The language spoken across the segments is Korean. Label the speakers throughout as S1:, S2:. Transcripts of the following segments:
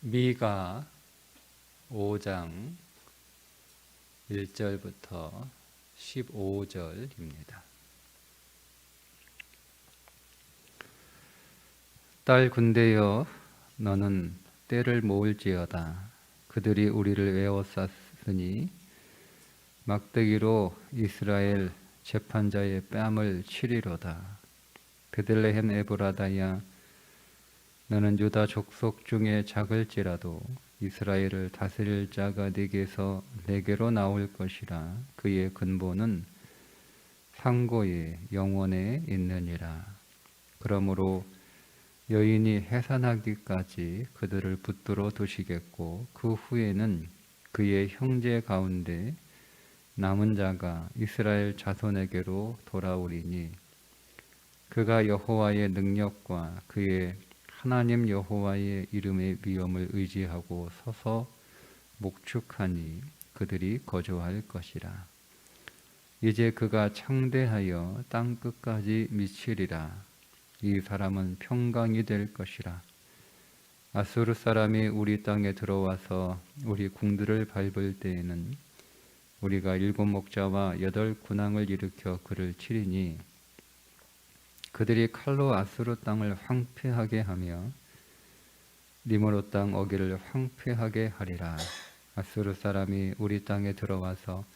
S1: 미가 5장 1절부터 15절입니다. 딸 군대여, 너는 떼를 모을지어다. 그들이 우리를 에워쌌으니 막대기로 이스라엘 재판자의 뺨을 치리로다. 베들레헴 에브라다야, 너는 유다 족속 중에 작을지라도 이스라엘을 다스릴 자가 네게서 내게로 나올 것이라. 그의 근본은 상고의 영원에 있느니라. 그러므로 여인이 해산하기까지 그들을 붙들어 두시겠고, 그 후에는 그의 형제 가운데 남은 자가 이스라엘 자손에게로 돌아오리니, 그가 여호와의 능력과 그의 하나님 여호와의 이름의 위엄을 의지하고 서서 목축하니 그들이 거주할 것이라. 이제 그가 창대하여 땅 끝까지 미치리라. 이 사람은 평강이 될 것이라. 아수르 사람이 우리 땅에 들어와서 우리 궁들을 밟을 때에는 우리가 7 목자와 8 군왕을 일으켜 그를 치리니, 그들이 칼로 아수르 땅을 황폐하게 하며 니므롯 땅 어귀를 황폐하게 하리라. 아수르 사람이 우리 땅에 들어와서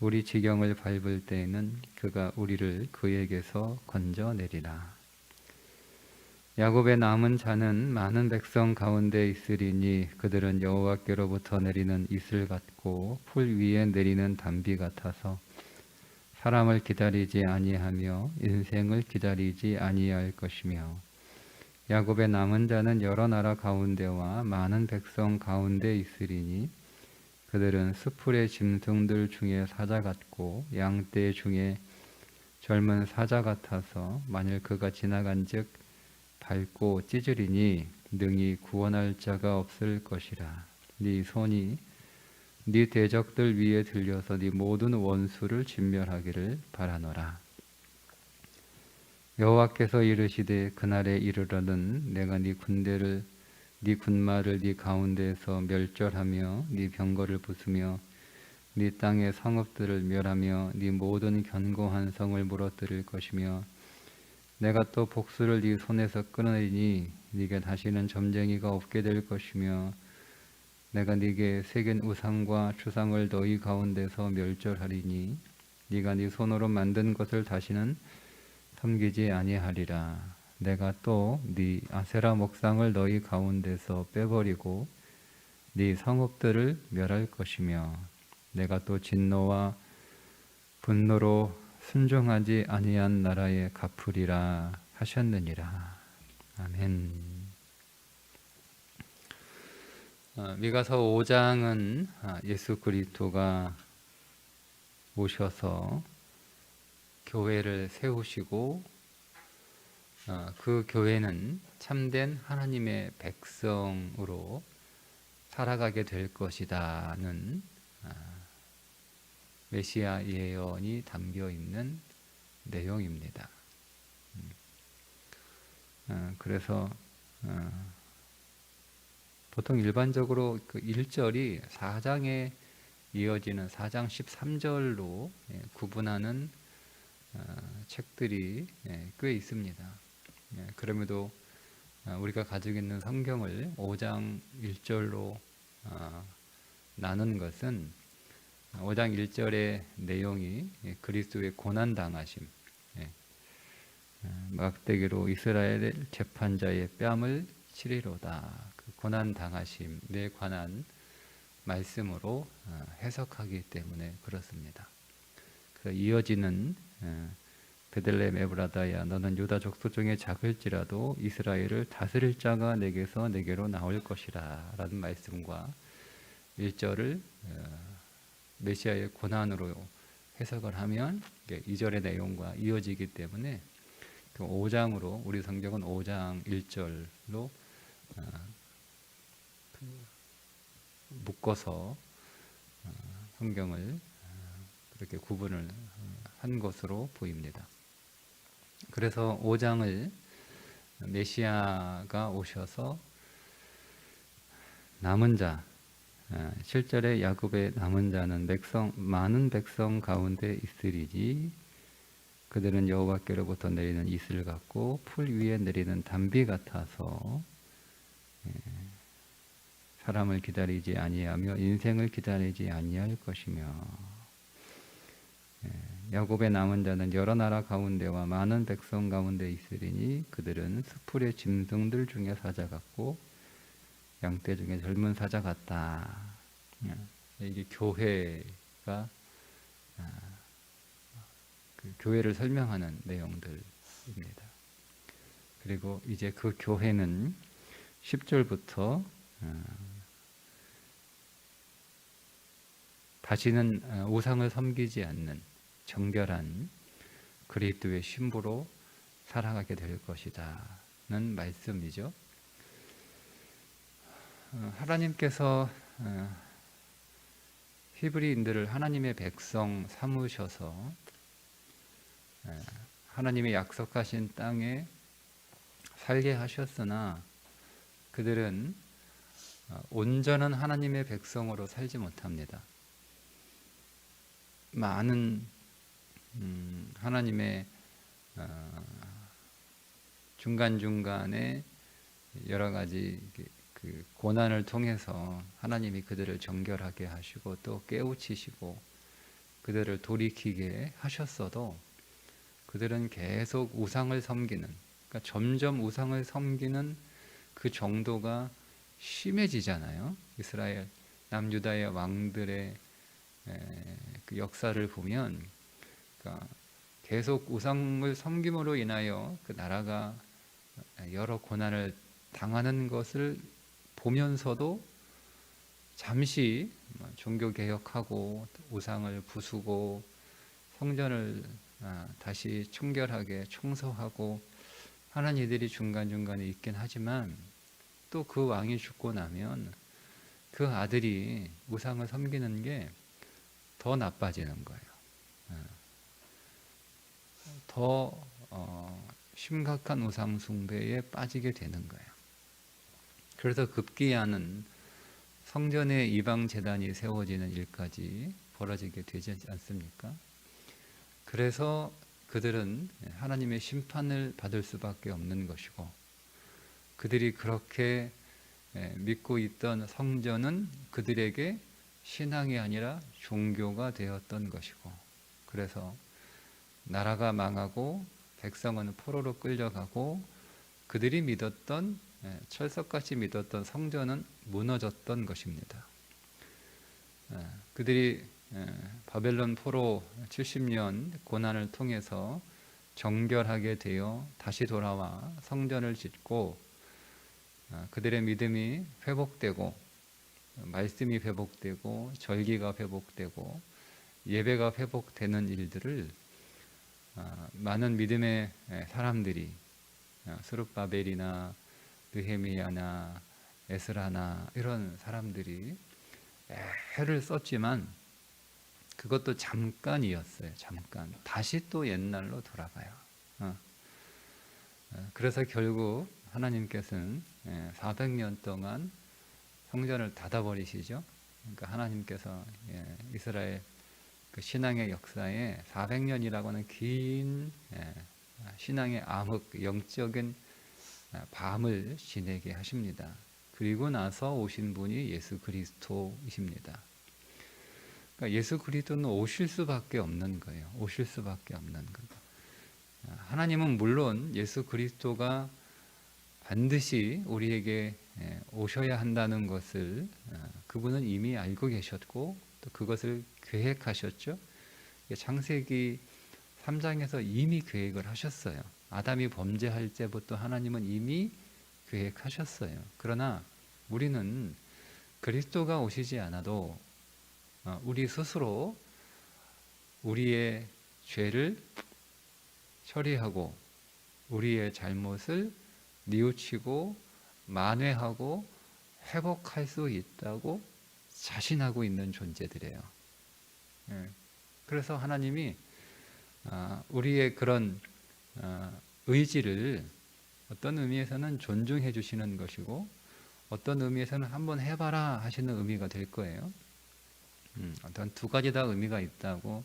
S1: 우리 지경을 밟을 때에는 그가 우리를 그에게서 건져내리라. 야곱의 남은 자는 많은 백성 가운데 있으리니, 그들은 여호와께로부터 내리는 이슬 같고 풀 위에 내리는 단비 같아서 사람을 기다리지 아니하며 인생을 기다리지 아니할 것이며, 야곱의 남은 자는 여러 나라 가운데와 많은 백성 가운데 있으리니, 그들은 수풀의 짐승들 중에 사자 같고 양떼 중에 젊은 사자 같아서 만일 그가 지나간즉 밟고 찢으리니 능히 구원할 자가 없을 것이라. 네 손이 네 대적들 위에 들려서 네 모든 원수를 진멸하기를 바라노라. 여호와께서 이르시되, 그날에 이르러는 내가 네 군대를 네 군마를 네 가운데에서 멸절하며 네 병거를 부수며 네 땅의 성읍들을 멸하며 네 모든 견고한 성을 무너뜨릴 것이며, 내가 또 복수를 네 손에서 끊으리니 네게 다시는 점쟁이가 없게 될 것이며, 내가 네게 새긴 우상과 주상을 너희 가운데서 멸절하리니 네가 네 손으로 만든 것을 다시는 섬기지 아니하리라. 내가 또 네 아세라 목상을 너희 가운데서 빼버리고 네 성읍들을 멸할 것이며, 내가 또 진노와 분노로 순종하지 아니한 나라에 갚으리라 하셨느니라. 아멘. 미가서 5장은 예수 그리스도가 오셔서 교회를 세우시고, 그 교회는 참된 하나님의 백성으로 살아가게 될 것이다는 메시아 예언이 담겨 있는 내용입니다. 그래서 보통 일반적으로 그 1절이 4장에 이어지는 4장 13절로 구분하는 책들이 꽤 있습니다. 그럼에도 우리가 가지고 있는 성경을 5장 1절로 나눈 것은 5장 1절의 내용이 그리스도의 고난 당하심, 막대기로 이스라엘 재판자의 뺨을 치리로다, 그 고난 당하심에 관한 말씀으로 해석하기 때문에 그렇습니다. 그 이어지는 베들레헴 에브라다야, 너는 유다 족속 중에 작을지라도 이스라엘을 다스릴 자가 내게서 내게로 나올 것이라 라는 말씀과 1절을 메시아의 고난으로 해석을 하면 2절의 내용과 이어지기 때문에 5장으로, 우리 성경은 5장 1절로 묶어서 성경을 그렇게 구분을 한 것으로 보입니다. 그래서 5장을 메시아가 오셔서 남은 자, 7절에 야곱의 남은 자는 많은 백성 가운데 있으리니 그들은 여호와께로부터 내리는 이슬 같고 풀 위에 내리는 단비 같아서 사람을 기다리지 아니하며 인생을 기다리지 아니할 것이며, 야곱의 남은 자는 여러 나라 가운데와 많은 백성 가운데 있으리니 그들은 수풀의 짐승들 중에 사자 같고 양떼 중에 젊은 사자 같다. 이게 교회가 그 교회를 설명하는 내용들입니다. 그리고 이제 그 교회는 10절부터 다시는 우상을 섬기지 않는 정결한 그리스도의 신부로 살아가게 될 것이다는 말씀이죠. 하나님께서 히브리인들을 하나님의 백성 삼으셔서 하나님의 약속하신 땅에 살게 하셨으나 그들은 온전한 하나님의 백성으로 살지 못합니다. 많은 하나님의 중간중간에 여러 가지 그 고난을 통해서 하나님이 그들을 정결하게 하시고 또 깨우치시고 그들을 돌이키게 하셨어도 그들은 계속 우상을 섬기는, 그러니까 점점 우상을 섬기는 그 정도가 심해지잖아요. 이스라엘 남유다의 왕들의 그 역사를 보면, 그러니까 계속 우상을 섬김으로 인하여 그 나라가 여러 고난을 당하는 것을 보면서도 잠시 종교 개혁하고 우상을 부수고 성전을 다시 청결하게 청소하고 하는 이들이 중간중간에 있긴 하지만 또 그 왕이 죽고 나면 그 아들이 우상을 섬기는 게 더 나빠지는 거예요. 더 심각한 우상 숭배에 빠지게 되는 거예요. 그래서 급기야는 성전에 이방 제단이 세워지는 일까지 벌어지게 되지 않습니까? 그래서 그들은 하나님의 심판을 받을 수밖에 없는 것이고, 그들이 그렇게 믿고 있던 성전은 그들에게 신앙이 아니라 종교가 되었던 것이고, 그래서 나라가 망하고 백성은 포로로 끌려가고 그들이 믿었던, 철석같이 믿었던 성전은 무너졌던 것입니다. 그들이 바벨론 포로 70년 고난을 통해서 정결하게 되어 다시 돌아와 성전을 짓고 그들의 믿음이 회복되고 말씀이 회복되고 절기가 회복되고 예배가 회복되는 일들을 많은 믿음의 사람들이, 스룹바벨이나 느헤미야나 에스라나 이런 사람들이 애를 썼지만 그것도 잠깐이었어요. 잠깐. 다시 또 옛날로 돌아가요. 그래서 결국 하나님께서는 400년 동안 성전을 닫아버리시죠. 그러니까 하나님께서 이스라엘 그 신앙의 역사에 400년이라고는 긴 신앙의 암흑, 영적인 밤을 지내게 하십니다. 그리고 나서 오신 분이 예수 그리스도이십니다. 그러니까 예수 그리스도는 오실 수밖에 없는 거예요. 오실 수밖에 없는 거예요. 하나님은 물론 예수 그리스도가 반드시 우리에게 오셔야 한다는 것을 그분은 이미 알고 계셨고 또 그것을 계획하셨죠. 창세기 3장에서 이미 계획을 하셨어요. 아담이 범죄할 때부터 하나님은 이미 계획하셨어요. 그러나 우리는 그리스도가 오시지 않아도 우리 스스로 우리의 죄를 처리하고 우리의 잘못을 뉘우치고 만회하고 회복할 수 있다고 자신하고 있는 존재들이에요. 그래서 하나님이 우리의 그런 의지를 어떤 의미에서는 존중해 주시는 것이고 어떤 의미에서는 한번 해봐라 하시는 의미가 될 거예요. 어떤 두 가지 다 의미가 있다고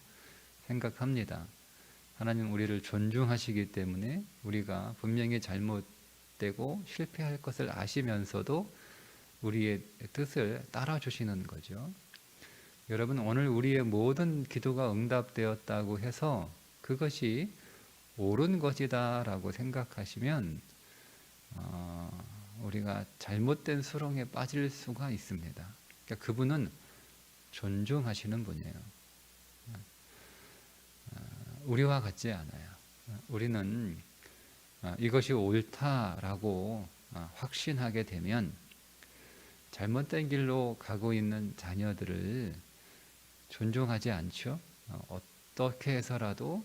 S1: 생각합니다. 하나님 우리를 존중하시기 때문에 우리가 분명히 잘못되고 실패할 것을 아시면서도 우리의 뜻을 따라주시는 거죠. 여러분, 오늘 우리의 모든 기도가 응답되었다고 해서 그것이 옳은 것이다 라고 생각하시면 우리가 잘못된 수렁에 빠질 수가 있습니다. 그러니까 그분은 존중하시는 분이에요. 우리와 같지 않아요. 우리는 이것이 옳다라고 확신하게 되면 잘못된 길로 가고 있는 자녀들을 존중하지 않죠. 어떻게 해서라도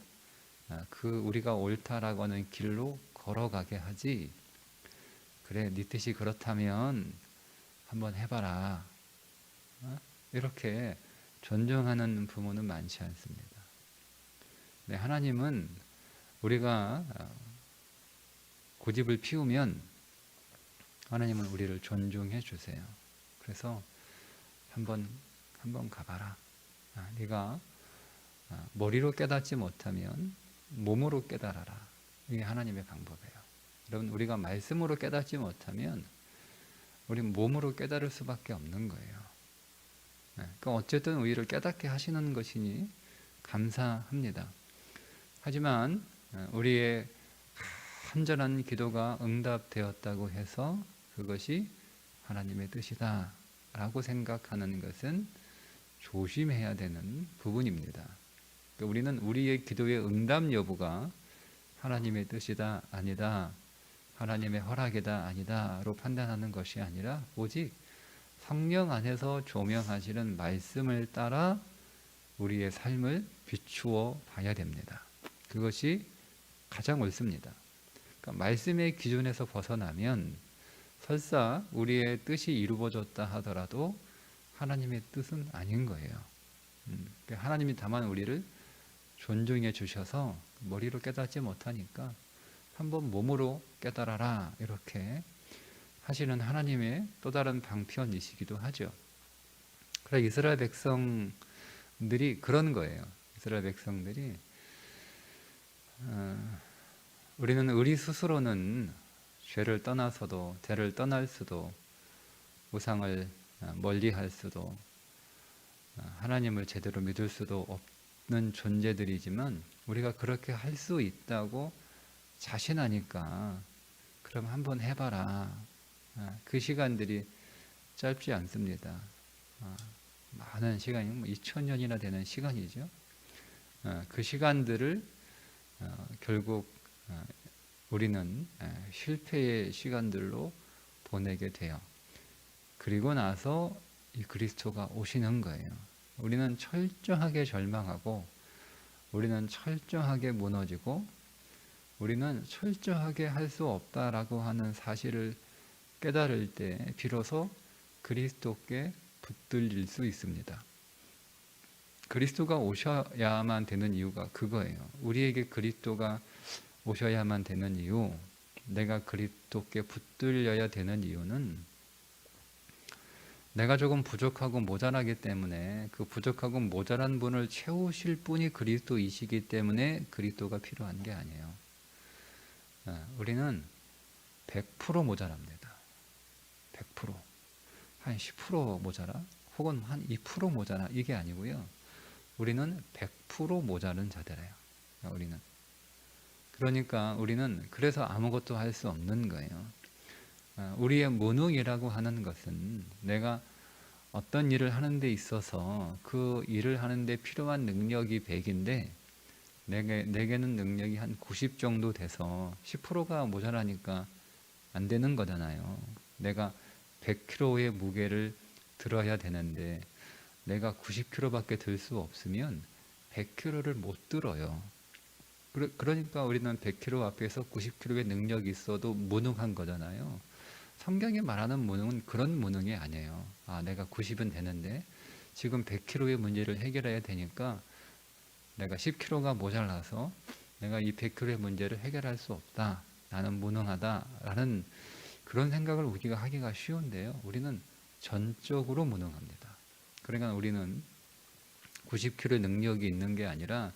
S1: 그 우리가 옳다라고 하는 길로 걸어가게 하지. 그래, 네 뜻이 그렇다면 한번 해봐라. 이렇게 존중하는 부모는 많지 않습니다. 네, 하나님은 우리가 고집을 피우면 하나님은 우리를 존중해 주세요. 그래서 한번 가봐라. 네가 머리로 깨닫지 못하면 몸으로 깨달아라. 이게 하나님의 방법이에요. 여러분, 우리가 말씀으로 깨닫지 못하면 우리 몸으로 깨달을 수밖에 없는 거예요. 그러니까 어쨌든 우리를 깨닫게 하시는 것이니 감사합니다. 하지만 우리의 간절한 기도가 응답되었다고 해서 그것이 하나님의 뜻이다 라고 생각하는 것은 조심해야 되는 부분입니다. 그러니까 우리는 우리의 기도의 응답 여부가 하나님의 뜻이다 아니다, 하나님의 허락이다 아니다로 판단하는 것이 아니라 오직 성령 안에서 조명하시는 말씀을 따라 우리의 삶을 비추어 봐야 됩니다. 그것이 가장 옳습니다. 그러니까 말씀의 기준에서 벗어나면 설사 우리의 뜻이 이루어졌다 하더라도 하나님의 뜻은 아닌 거예요. 하나님이 다만 우리를 존중해 주셔서 머리로 깨닫지 못하니까 한번 몸으로 깨달아라 이렇게 하시는 하나님의 또 다른 방편이시기도 하죠. 그래, 이스라엘 백성들이 그런 거예요. 이스라엘 백성들이 우리는 우리 스스로는 죄를 떠나서도 죄를 떠날 수도 우상을 멀리할 수도 하나님을 제대로 믿을 수도 없는 존재들이지만 우리가 그렇게 할 수 있다고 자신하니까 그럼 한번 해봐라. 그 시간들이 짧지 않습니다. 많은 시간이 2000년이나 되는 시간이죠. 그 시간들을 결국 우리는 실패의 시간들로 보내게 돼요. 그리고 나서 이 그리스도가 오시는 거예요. 우리는 철저하게 절망하고 우리는 철저하게 무너지고 우리는 철저하게 할 수 없다라고 하는 사실을 깨달을 때 비로소 그리스도께 붙들릴 수 있습니다. 그리스도가 오셔야만 되는 이유가 그거예요. 우리에게 그리스도가 오셔야만 되는 이유, 내가 그리스도께 붙들려야 되는 이유는 내가 조금 부족하고 모자라기 때문에 그 부족하고 모자란 분을 채우실 분이 그리스도이시기 때문에 그리스도가 필요한 게 아니에요. 우리는 100% 모자랍니다. 100%. 한 10% 모자라? 혹은 한 2% 모자라? 이게 아니고요. 우리는 100% 모자른 자들이에요. 우리는. 그러니까 우리는 그래서 아무것도 할 수 없는 거예요. 우리의 무능이라고 하는 것은 내가 어떤 일을 하는 데 있어서 그 일을 하는 데 필요한 능력이 100인데 내게는 능력이 한 90 정도 돼서 10%가 모자라니까 안 되는 거잖아요. 내가 100kg의 무게를 들어야 되는데 내가 90kg밖에 들 수 없으면 100kg를 못 들어요. 그러니까 우리는 100kg 앞에서 90kg의 능력이 있어도 무능한 거잖아요. 성경이 말하는 무능은 그런 무능이 아니에요. 내가 90은 되는데 지금 100kg의 문제를 해결해야 되니까 내가 10kg가 모자라서 내가 이 100kg의 문제를 해결할 수 없다. 나는 무능하다라는 그런 생각을 우리가 하기가 쉬운데요. 우리는 전적으로 무능합니다. 그러니까 우리는 90kg 능력이 있는 게 아니라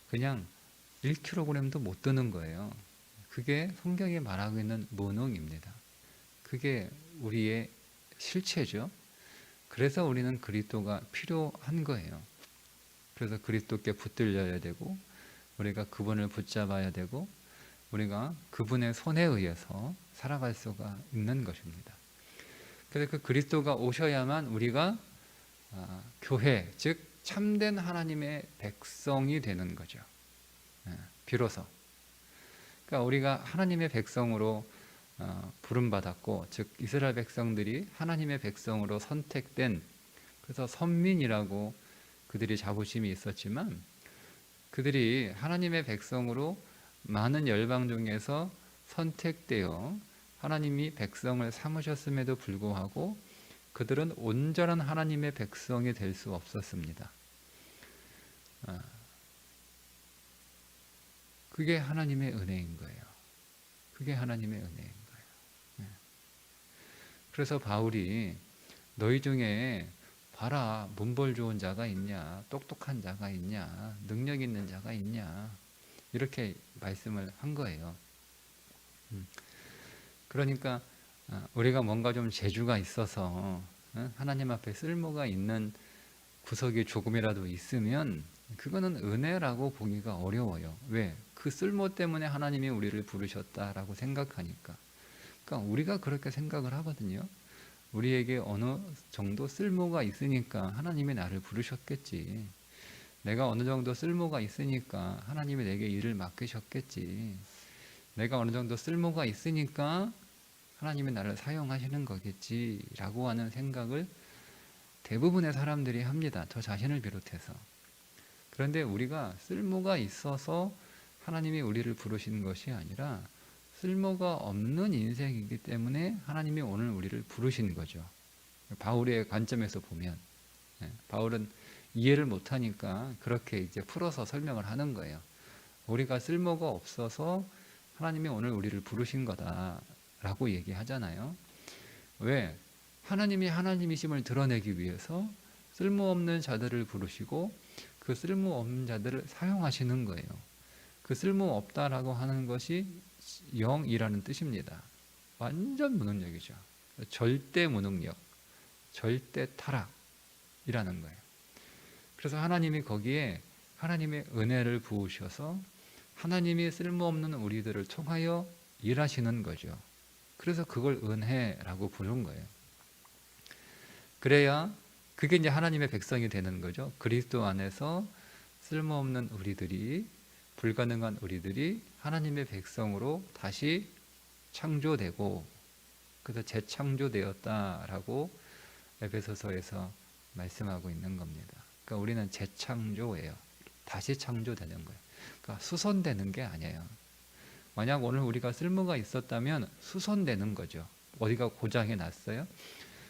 S1: 그냥 1kg도 못 드는 거예요. 그게 성경이 말하고 있는 무능입니다. 그게 우리의 실체죠. 그래서 우리는 그리스도가 필요한 거예요. 그래서 그리스도께 붙들려야 되고 우리가 그분을 붙잡아야 되고 우리가 그분의 손에 의해서 살아갈 수가 있는 것입니다. 그래서 그 그리스도가 오셔야만 우리가 교회, 즉 참된 하나님의 백성이 되는 거죠. 비로소. 그러니까 우리가 하나님의 백성으로 부름받았고, 즉 이스라엘 백성들이 하나님의 백성으로 선택된, 그래서 선민이라고 그들이 자부심이 있었지만 그들이 하나님의 백성으로 많은 열방 중에서 선택되어 하나님이 백성을 삼으셨음에도 불구하고 그들은 온전한 하나님의 백성이 될 수 없었습니다. 그게 하나님의 은혜인 거예요. 그게 하나님의 은혜인 거예요. 그래서 바울이 너희 중에 봐라, 문벌 좋은 자가 있냐, 똑똑한 자가 있냐, 능력 있는 자가 있냐, 이렇게 말씀을 한 거예요. 그러니까 우리가 뭔가 좀 재주가 있어서 하나님 앞에 쓸모가 있는 구석이 조금이라도 있으면 그거는 은혜라고 보기가 어려워요. 왜? 그 쓸모 때문에 하나님이 우리를 부르셨다라고 생각하니까. 그러니까 우리가 그렇게 생각을 하거든요. 우리에게 어느 정도 쓸모가 있으니까 하나님이 나를 부르셨겠지. 내가 어느 정도 쓸모가 있으니까 하나님이 내게 일을 맡기셨겠지. 내가 어느 정도 쓸모가 있으니까 하나님이 나를 사용하시는 거겠지라고 하는 생각을 대부분의 사람들이 합니다. 저 자신을 비롯해서. 그런데 우리가 쓸모가 있어서 하나님이 우리를 부르신 것이 아니라 쓸모가 없는 인생이기 때문에 하나님이 오늘 우리를 부르신 거죠. 바울의 관점에서 보면 바울은 이해를 못하니까 그렇게 이제 풀어서 설명을 하는 거예요. 우리가 쓸모가 없어서 하나님이 오늘 우리를 부르신 거다라고 얘기하잖아요. 왜? 하나님이 하나님이심을 드러내기 위해서 쓸모없는 자들을 부르시고 그 쓸모없는 자들을 사용하시는 거예요. 그 쓸모없다라고 하는 것이 영이라는 뜻입니다. 완전 무능력이죠. 절대 무능력, 절대 타락이라는 거예요. 그래서 하나님이 거기에 하나님의 은혜를 부으셔서 하나님이 쓸모없는 우리들을 통하여 일하시는 거죠. 그래서 그걸 은혜라고 부른 거예요. 그래야 그게 이제 하나님의 백성이 되는 거죠. 그리스도 안에서 쓸모없는 우리들이, 불가능한 우리들이 하나님의 백성으로 다시 창조되고, 그래서 재창조되었다라고 에베소서에서 말씀하고 있는 겁니다. 그러니까 우리는 재창조예요. 다시 창조되는 거예요. 그러니까 수선되는 게 아니에요. 만약 오늘 우리가 쓸모가 있었다면 수선되는 거죠. 어디가 고장이 났어요?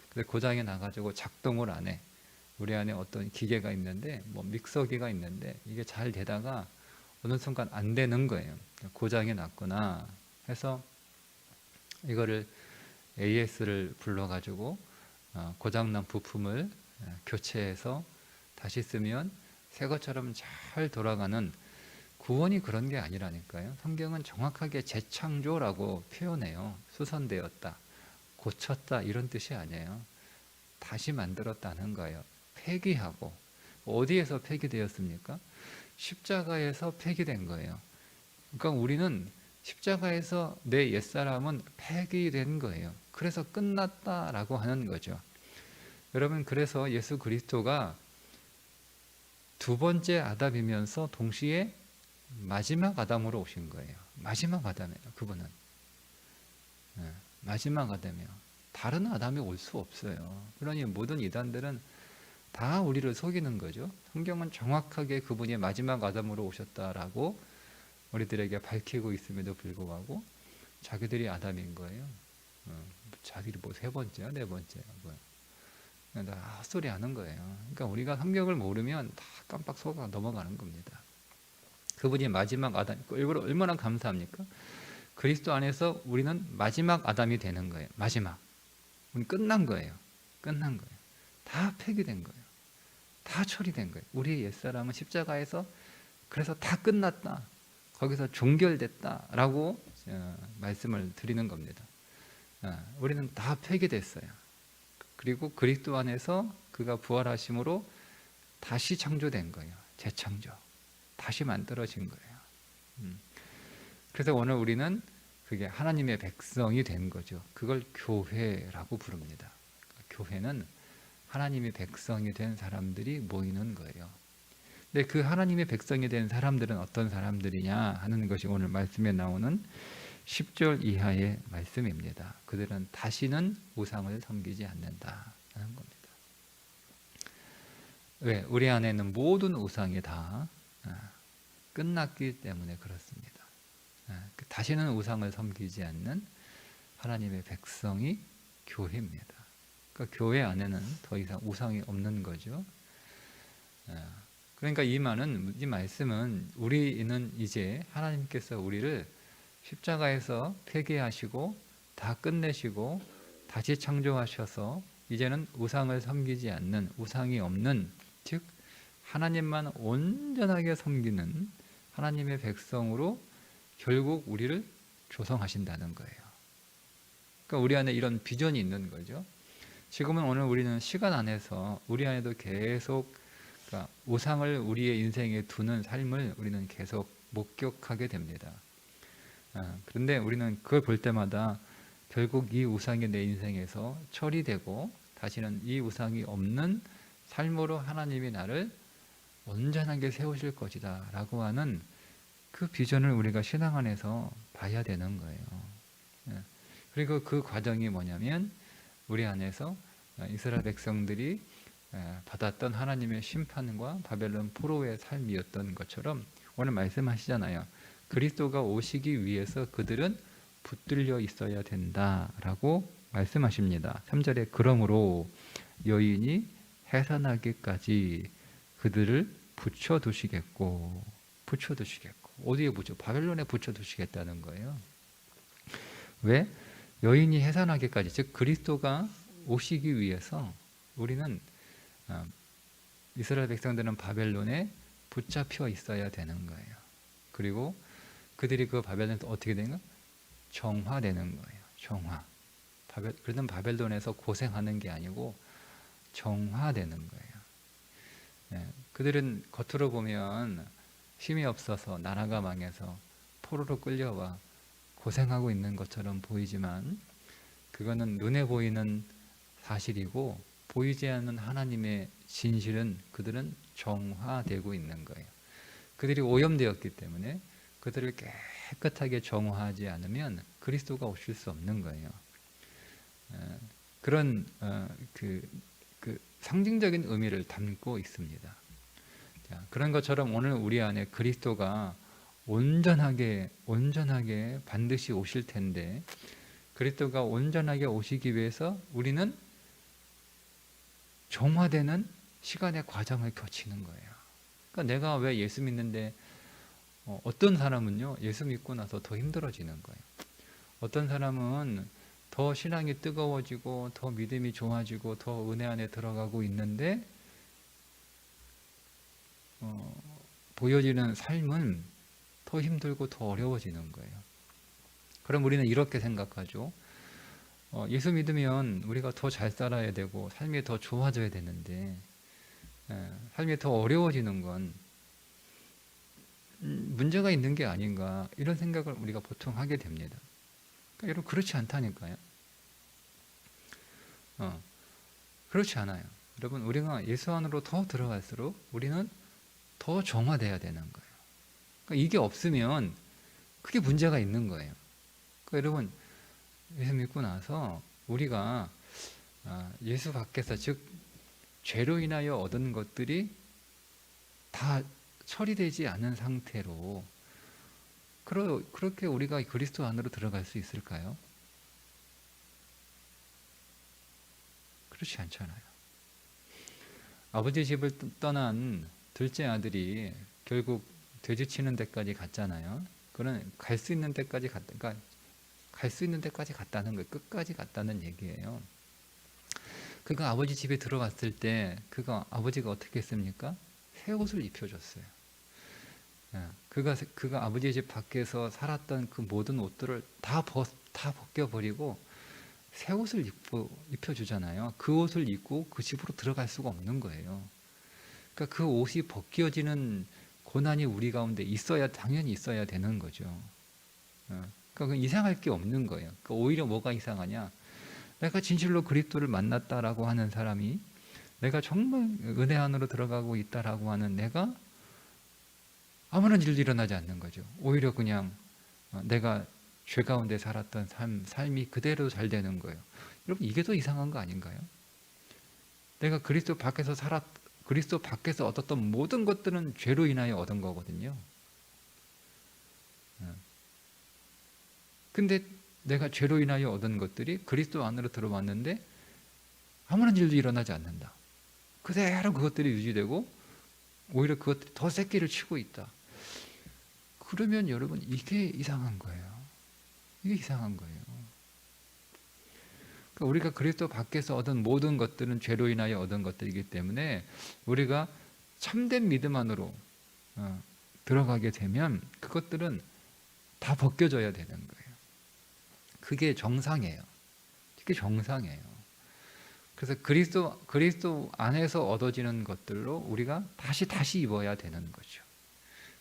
S1: 근데 고장이 나가지고 작동을 안 해. 우리 안에 어떤 기계가 있는데, 뭐 믹서기가 있는데 이게 잘 되다가 어느 순간 안 되는 거예요. 고장이 났구나 해서 이거를 AS를 불러가지고 고장난 부품을 교체해서 다시 쓰면 새 것처럼 잘 돌아가는, 구원이 그런 게 아니라니까요. 성경은 정확하게 재창조라고 표현해요. 수선되었다, 고쳤다, 이런 뜻이 아니에요. 다시 만들었다는 거예요. 폐기하고. 어디에서 폐기되었습니까? 십자가에서 폐기된 거예요. 그러니까 우리는 십자가에서 내 옛사람은 폐기된 거예요. 그래서 끝났다라고 하는 거죠. 여러분, 그래서 예수 그리스도가 두 번째 아담이면서 동시에 마지막 아담으로 오신 거예요. 마지막 아담이에요. 그분은 마지막 아담이에요. 다른 아담이 올 수 없어요. 그러니 모든 이단들은 다 우리를 속이는 거죠. 성경은 정확하게 그분이 마지막 아담으로 오셨다라고 우리들에게 밝히고 있음에도 불구하고 자기들이 아담인 거예요. 자기들이 뭐 세 번째야, 네 번째야, 뭐야. 다 헛소리 하는 거예요. 그러니까 우리가 성경을 모르면 다 깜빡 속아 넘어가는 겁니다. 그분이 마지막 아담, 얼마나 감사합니까? 그리스도 안에서 우리는 마지막 아담이 되는 거예요. 마지막. 우리는 끝난 거예요. 끝난 거예요. 다 폐기된 거예요. 다 처리된 거예요. 우리의 옛사람은 십자가에서 그래서 다 끝났다. 거기서 종결됐다라고 말씀을 드리는 겁니다. 우리는 다 폐기됐어요. 그리고 그리스도 안에서 그가 부활하심으로 다시 창조된 거예요. 재창조. 다시 만들어진 거예요. 그래서 오늘 우리는 그게 하나님의 백성이 된 거죠. 그걸 교회라고 부릅니다. 교회는 하나님의 백성이 된 사람들이 모이는 거예요. 근데 그 하나님의 백성이 된 사람들은 어떤 사람들이냐 하는 것이 오늘 말씀에 나오는 10절 이하의 말씀입니다. 그들은 다시는 우상을 섬기지 않는다 하는 겁니다. 왜? 우리 안에 있는 모든 우상이 다 끝났기 때문에 그렇습니다. 다시는 우상을 섬기지 않는 하나님의 백성이 교회입니다. 그러니까 교회 안에는 더 이상 우상이 없는 거죠. 그러니까 이 말씀은 우리는 이제 하나님께서 우리를 십자가에서 폐기하시고 다 끝내시고 다시 창조하셔서 이제는 우상을 섬기지 않는, 우상이 없는, 즉 하나님만 온전하게 섬기는 하나님의 백성으로 결국 우리를 조성하신다는 거예요. 그러니까 우리 안에 이런 비전이 있는 거죠. 지금은 오늘 우리는 시간 안에서 우리 안에도 계속 그러니까 우상을 우리의 인생에 두는 삶을 우리는 계속 목격하게 됩니다. 그런데 우리는 그걸 볼 때마다 결국 이 우상이 내 인생에서 처리되고 다시는 이 우상이 없는 삶으로 하나님이 나를 온전하게 세우실 것이다 라고 하는 그 비전을 우리가 신앙 안에서 봐야 되는 거예요. 그리고 그 과정이 뭐냐면 우리 안에서 이스라엘 백성들이 받았던 하나님의 심판과 바벨론 포로의 삶이었던 것처럼 오늘 말씀하시잖아요. 그리스도가 오시기 위해서 그들은 붙들려 있어야 된다라고 말씀하십니다. 3절에 그러므로 여인이 해산하기까지 그들을 붙여두시겠고 어디에 바벨론에 붙여두시겠다는 거예요. 왜? 여인이 해산하기까지, 즉 그리스도가 오시기 위해서 우리는 이스라엘 백성들은 바벨론에 붙잡혀 있어야 되는 거예요. 그리고 그들이 그 바벨론에서 어떻게 되는가? 정화되는 거예요. 정화. 그러면 바벨론에서 고생하는 게 아니고 정화되는 거예요. 그들은 겉으로 보면 힘이 없어서 나라가 망해서 포로로 끌려와 고생하고 있는 것처럼 보이지만 그거는 눈에 보이는 사실이고 보이지 않는 하나님의 진실은 그들은 정화되고 있는 거예요. 그들이 오염되었기 때문에 그들을 깨끗하게 정화하지 않으면 그리스도가 오실 수 없는 거예요. 그런 그 상징적인 의미를 담고 있습니다. 그런 것처럼 오늘 우리 안에 그리스도가 온전하게 반드시 오실 텐데 그리스도가 온전하게 오시기 위해서 우리는 정화되는 시간의 과정을 거치는 거예요. 그러니까 내가 왜 예수 믿는데 어떤 사람은요 예수 믿고 나서 더 힘들어지는 거예요. 어떤 사람은 더 신앙이 뜨거워지고 더 믿음이 좋아지고 더 은혜 안에 들어가고 있는데 보여지는 삶은 더 힘들고 더 어려워지는 거예요. 그럼 우리는 이렇게 생각하죠. 예수 믿으면 우리가 더 잘 살아야 되고 삶이 더 좋아져야 되는데 삶이 더 어려워지는 건 문제가 있는 게 아닌가 이런 생각을 우리가 보통 하게 됩니다. 그러니까 여러분 그렇지 않다니까요. 그렇지 않아요. 여러분 우리가 예수 안으로 더 들어갈수록 우리는 더 정화돼야 되는 거예요. 그러니까 이게 없으면 그게 문제가 있는 거예요. 그러니까 여러분 예수 믿고 나서 우리가 예수 밖에서 즉 죄로 인하여 얻은 것들이 다 처리되지 않은 상태로 그렇게 우리가 그리스도 안으로 들어갈 수 있을까요? 그렇지 않잖아요. 아버지 집을 떠난 둘째 아들이 결국 돼지 치는 데까지 갔잖아요. 그는 갈 수 있는 데까지 갔다. 그러니까 갈 수 있는 데까지 갔다는 거예요. 끝까지 갔다는 얘기예요. 그가 아버지 집에 들어갔을 때 그가 아버지가 어떻게 했습니까? 새 옷을 입혀줬어요. 그가 아버지 집 밖에서 살았던 그 모든 옷들을 다 벗겨버리고 새 옷을 입혀주잖아요. 그 옷을 입고 그 집으로 들어갈 수가 없는 거예요. 그러니까 그 옷이 벗겨지는 고난이 우리 가운데 당연히 있어야 되는 거죠. 그러니까 이상할 게 없는 거예요. 그러니까 오히려 뭐가 이상하냐? 내가 진실로 그리스도를 만났다라고 하는 사람이, 내가 정말 은혜 안으로 들어가고 있다라고 하는 내가 아무런 일도 일어나지 않는 거죠. 오히려 그냥 내가 죄 가운데 살았던 삶이 그대로 잘 되는 거예요. 여러분, 이게 더 이상한 거 아닌가요? 내가 그리스도 밖에서 얻었던 모든 것들은 죄로 인하여 얻은 거거든요. 근데 내가 죄로 인하여 얻은 것들이 그리스도 안으로 들어왔는데 아무런 일도 일어나지 않는다. 그대로 그것들이 유지되고 오히려 그것들이 더 새끼를 치고 있다. 그러면 여러분, 이게 이상한 거예요. 이게 이상한 거예요. 그러니까 우리가 그리스도 밖에서 얻은 모든 것들은 죄로 인하여 얻은 것들이기 때문에 우리가 참된 믿음 안으로 들어가게 되면 그것들은 다 벗겨져야 되는 거예요. 그게 정상이에요. 그게 정상이에요. 그래서 그리스도 안에서 얻어지는 것들로 우리가 다시 입어야 되는 거죠.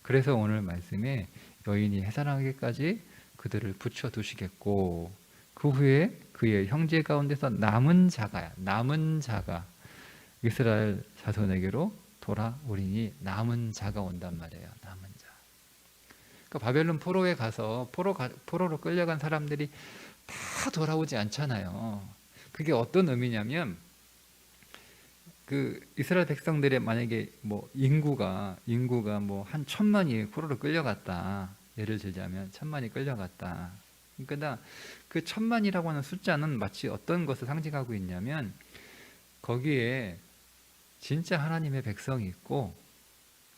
S1: 그래서 오늘 말씀에 여인이 해산하기까지 그들을 붙여두시겠고 그 후에 그의 형제 가운데서 남은 자가 이스라엘 자손에게로 돌아오리니, 남은 자가 온단 말이에요. 남은 자. 그러니까 바벨론 포로에 가서 포로로 끌려간 사람들이 다 돌아오지 않잖아요. 그게 어떤 의미냐면, 그 이스라엘 백성들의 만약에 뭐 인구가 뭐 한 1,000만이 포로로 끌려갔다. 예를 들자면 1,000만이 끌려갔다. 그러니까 그 1,000만이라고 하는 숫자는 마치 어떤 것을 상징하고 있냐면, 거기에 진짜 하나님의 백성이 있고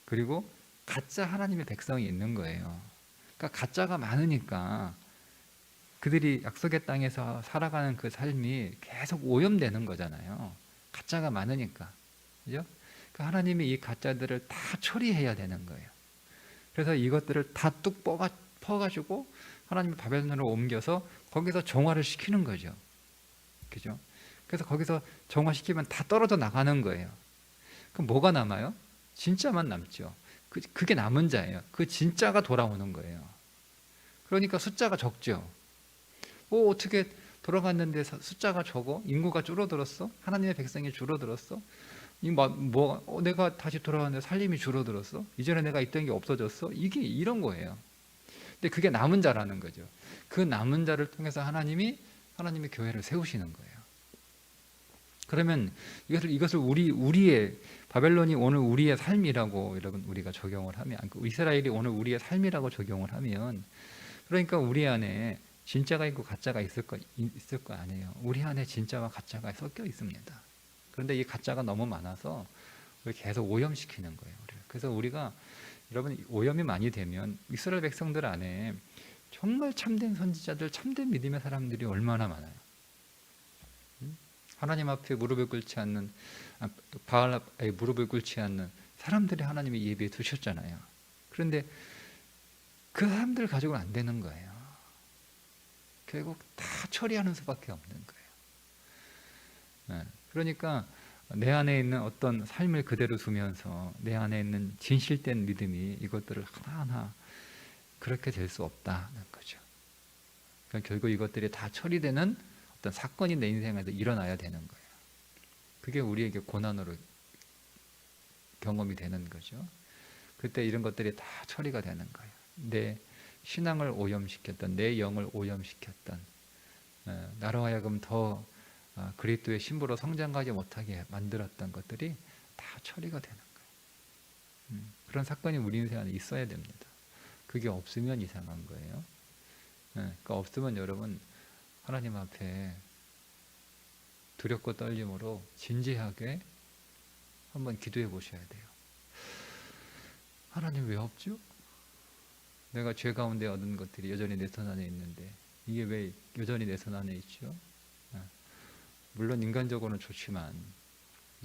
S1: 그리고 가짜 하나님의 백성이 있는 거예요. 그러니까 가짜가 많으니까 그들이 약속의 땅에서 살아가는 그 삶이 계속 오염되는 거잖아요. 가짜가 많으니까. 그죠? 그러니까 하나님이 이 가짜들을 다 처리해야 되는 거예요. 그래서 이것들을 다 뚝 퍼가지고 하나님의 바벨론으로 옮겨서 거기서 정화를 시키는 거죠. 그죠? 그래서 거기서 정화시키면 다 떨어져 나가는 거예요. 그럼 뭐가 남아요? 진짜만 남죠. 그게 남은 자예요. 그 진짜가 돌아오는 거예요. 그러니까 숫자가 적죠. 어떻게 돌아갔는데 숫자가 적어? 인구가 줄어들었어? 하나님의 백성이 줄어들었어? 내가 다시 돌아갔는데 살림이 줄어들었어? 이전에 내가 있던 게 없어졌어? 이게 이런 거예요. 근데 그게 남은 자라는 거죠. 그 남은 자를 통해서 하나님의 교회를 세우시는 거예요. 그러면 이것을 우리의 바벨론이 오늘 우리의 삶이라고 여러분 우리가 적용을 하면, 이스라엘이 오늘 우리의 삶이라고 적용을 하면, 그러니까 우리 안에 진짜가 있고 가짜가 있을 거 아니에요. 우리 안에 진짜와 가짜가 섞여 있습니다. 그런데 이 가짜가 너무 많아서 계속 오염시키는 거예요. 그래서 우리가 여러분 오염이 많이 되면 이스라엘 백성들 안에 정말 참된 선지자들, 참된 믿음의 사람들이 얼마나 많아요. 하나님 앞에 무릎을 꿇지 않는, 바알 앞에 무릎을 꿇지 않는 사람들이 하나님의 예배에 두셨잖아요. 그런데 그 사람들 가지고는 안 되는 거예요. 결국 다 처리하는 수밖에 없는 거예요. 그러니까 내 안에 있는 어떤 삶을 그대로 두면서 내 안에 있는 진실된 믿음이 이것들을 하나하나 그렇게 될 수 없다는 거죠. 그러니까 결국 이것들이 다 처리되는 어떤 사건이 내 인생에서 일어나야 되는 거예요. 그게 우리에게 고난으로 경험이 되는 거죠. 그때 이런 것들이 다 처리가 되는 거예요. 내 신앙을 오염시켰던, 내 영을 오염시켰던, 나로 하여금 더 그리스도의 신부로 성장하지 못하게 만들었던 것들이 다 처리가 되는 거예요. 그런 사건이 우리 인생 안에 있어야 됩니다. 그게 없으면 이상한 거예요. 그러니까 없으면 여러분 하나님 앞에 두렵고 떨림으로 진지하게 한번 기도해 보셔야 돼요. 하나님 왜 없죠? 내가 죄 가운데 얻은 것들이 여전히 내 손 안에 있는데 이게 왜 여전히 내 손 안에 있죠? 물론 인간적으로는 좋지만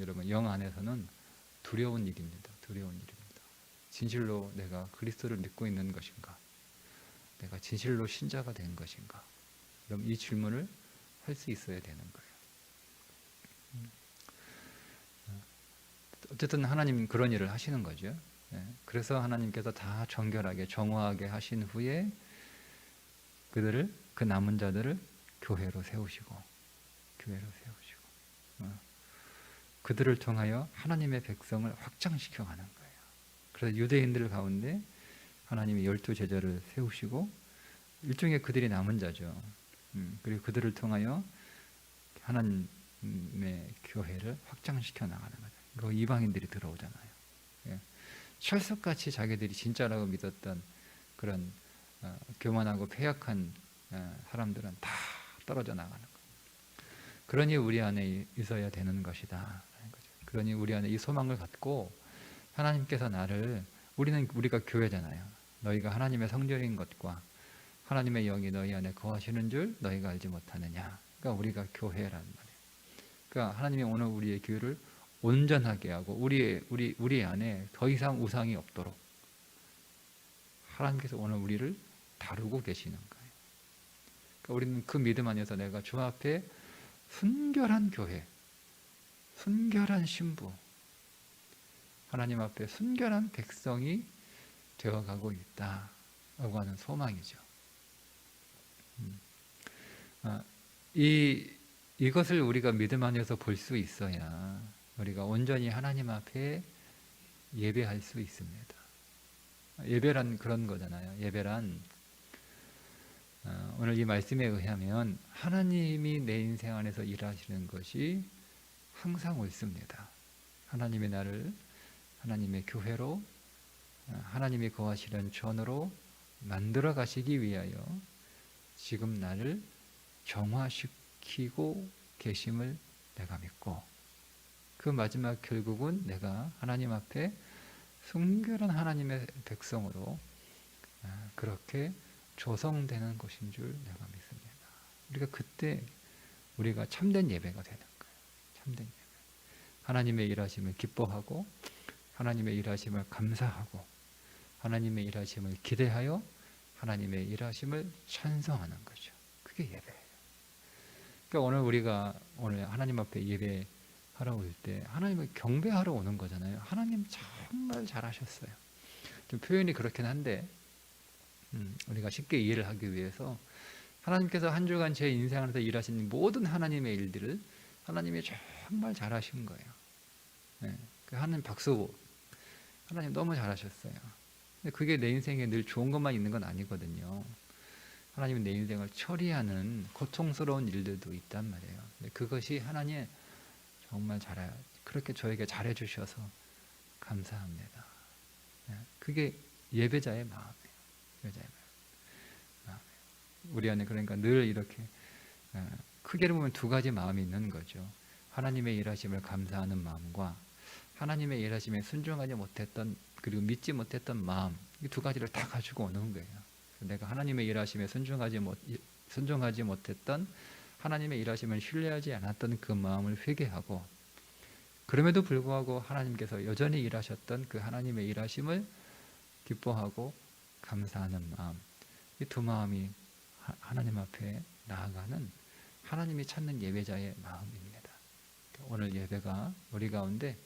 S1: 여러분 영 안에서는 두려운 일입니다. 두려운 일입니다. 진실로 내가 그리스도를 믿고 있는 것인가? 내가 진실로 신자가 된 것인가? 그럼 이 질문을 할 수 있어야 되는 거예요. 어쨌든 하나님 그런 일을 하시는 거죠. 그래서 하나님께서 다 정결하게 정화하게 하신 후에 그들을 그 남은 자들을 교회로 세우시고 그들을 통하여 하나님의 백성을 확장시켜 가는 거예요. 그래서 유대인들 가운데 하나님이 12 제자를 세우시고 일종의 그들이 남은 자죠. 그리고 그들을 통하여 하나님의 교회를 확장시켜 나가는 거죠. 그 이방인들이 들어오잖아요. 철석같이 자기들이 진짜라고 믿었던 그런 교만하고 패역한 사람들은 다 떨어져 나가는 거예요. 그러니 우리 안에 있어야 되는 것이다. 그러니 우리 안에 이 소망을 갖고 하나님께서 나를 우리가 교회잖아요. 너희가 하나님의 성전인 것과 하나님의 영이 너희 안에 거하시는 줄 너희가 알지 못하느냐. 그러니까 우리가 교회라는 말이에요. 그러니까 하나님이 오늘 우리의 교회를 온전하게 하고 우리 안에 더 이상 우상이 없도록 하나님께서 오늘 우리를 다루고 계시는 거예요. 그러니까 우리는 그 믿음 안에서 내가 주 앞에 순결한 교회, 순결한 신부, 하나님 앞에 순결한 백성이 되어가고 있다라고 하는 소망이죠. 이것을 우리가 믿음 안에서 볼 수 있어야 우리가 온전히 하나님 앞에 예배할 수 있습니다. 예배란 그런 거잖아요. 예배란 오늘 이 말씀에 의하면 하나님이 내 인생 안에서 일하시는 것이 항상 옳습니다. 하나님의 나를 하나님의 교회로 하나님이 거하시는 전으로 만들어 가시기 위하여 지금 나를 정화시키고 계심을 내가 믿고 그 마지막 결국은 내가 하나님 앞에 순결한 하나님의 백성으로 그렇게 조성되는 것인 줄 내가 믿습니다. 우리가 그때 우리가 참된 예배가 되는 거예요. 참된 예배. 하나님의 일하심을 기뻐하고 하나님의 일하심을 감사하고 하나님의 일하심을 기대하여 하나님의 일하심을 찬송하는 거죠. 그게 예배예요. 그러니까 오늘 우리가 하나님 앞에 예배하러 올 때 하나님을 경배하러 오는 거잖아요. 하나님 정말 잘하셨어요. 좀 표현이 그렇긴 한데 우리가 쉽게 이해를 하기 위해서 하나님께서 한 주간 제 인생 안에서 일하신 모든 하나님의 일들을 하나님이 정말 잘하신 거예요. 하나님 박수. 하나님 너무 잘하셨어요. 근데 그게 내 인생에 늘 좋은 것만 있는 건 아니거든요. 하나님은 내 인생을 처리하는 고통스러운 일들도 있단 말이에요. 근데 그것이 하나님 정말 그렇게 저에게 잘해 주셔서 감사합니다. 그게 예배자의 마음이에요. 예배자의 마음. 우리 안에 그러니까 늘 이렇게 크게로 보면 두 가지 마음이 있는 거죠. 하나님의 일하심을 감사하는 마음과 하나님의 일하심에 순종하지 못했던 그리고 믿지 못했던 마음, 이 두 가지를 다 가지고 오는 거예요. 내가 하나님의 일하심에 순종하지 못했던 하나님의 일하심을 신뢰하지 않았던 그 마음을 회개하고 그럼에도 불구하고 하나님께서 여전히 일하셨던 그 하나님의 일하심을 기뻐하고 감사하는 마음, 이 두 마음이 하나님 앞에 나아가는 하나님이 찾는 예배자의 마음입니다. 오늘 예배가 우리 가운데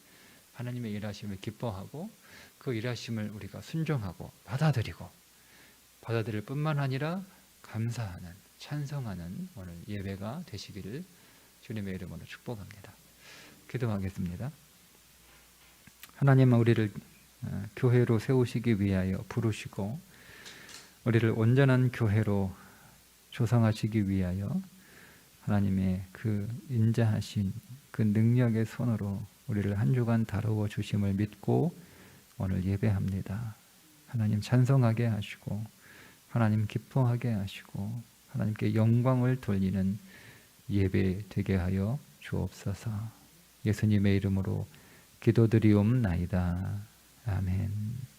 S1: 하나님의 일하심을 기뻐하고 그 일하심을 우리가 순종하고 받아들일 뿐만 아니라 감사하는, 찬성하는 오늘 예배가 되시기를 주님의 이름으로 축복합니다. 기도하겠습니다. 하나님은 우리를 교회로 세우시기 위하여 부르시고 우리를 온전한 교회로 조성하시기 위하여 하나님의 그 인자하신 그 능력의 손으로 우리를 한 주간 다루어 주심을 믿고 오늘 예배합니다. 하나님 찬송하게 하시고 하나님 기뻐하게 하시고 하나님께 영광을 돌리는 예배 되게 하여 주옵소서. 예수님의 이름으로 기도드리옵나이다. 아멘.